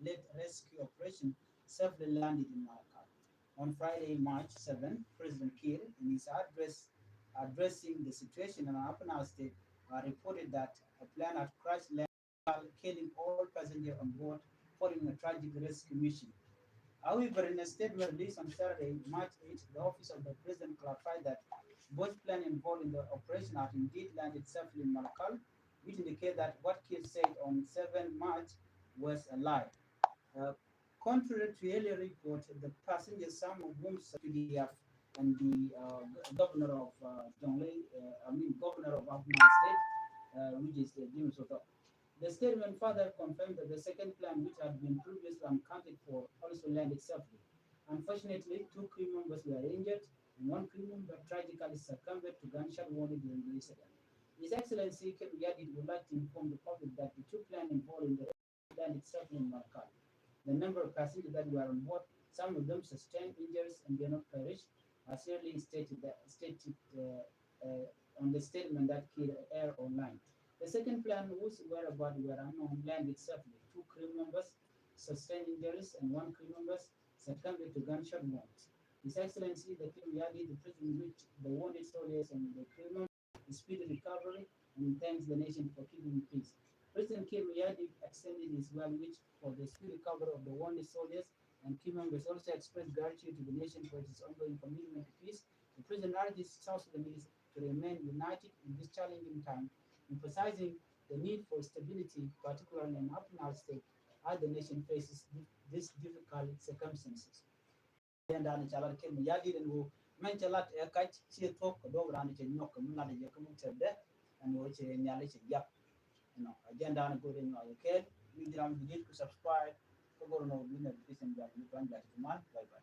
led rescue operation safely landed in Malakal. On Friday, March 7, President Kiir, in his address addressing the situation in Upper Nile State, reported that a plane had crashed, killing all passengers on board following a tragic rescue mission. However, in a statement released on Saturday, March 8, the office of the president clarified that both planes involved in the operation had indeed landed safely in Malakal, which indicates that what Kiir said on 7 March was a lie. Uh, Contrary to earlier reports, the passengers, some of whom PDF and the governor of governor of Afghan State, which is Jim Soto. The statement further confirmed that the second plane, which had been previously unaccounted for, also landed safely. Unfortunately, two crew members were injured, and one crew member tragically succumbed to gunshot wound during the incident. His Excellency Ken Yadid would like to inform the public that the two planes involved in the landed safely in Markal. The number of passengers that were on board, some of them sustained injuries and did not perish, as earlier stated on the statement that Kir Air online. The second plane, whose whereabouts were unknown, landed safely. Two crew members sustained injuries and one crew member succumbed to gunshot wounds. His Excellency, the King Yadi, the President, wished the wounded soldiers and the crew members a speedy recovery and thanks the nation for keeping peace. President Kim Yadi extended his well wish for the speedy recovery of the wounded soldiers, and key members also expressed gratitude to the nation for its ongoing commitment to peace. The President urges South Sudanese to remain united in this challenging time, emphasizing the need for stability, particularly in Upper State, as the nation faces these difficult circumstances. And chalar kem yadi den wo men chalat e kach chi tok do ran che nyok mun na de kum tede and wo che nyale che yap agenda na go den no ke we diram digit to subscribe ko go no bi na notification ja ni ban ja bye bye.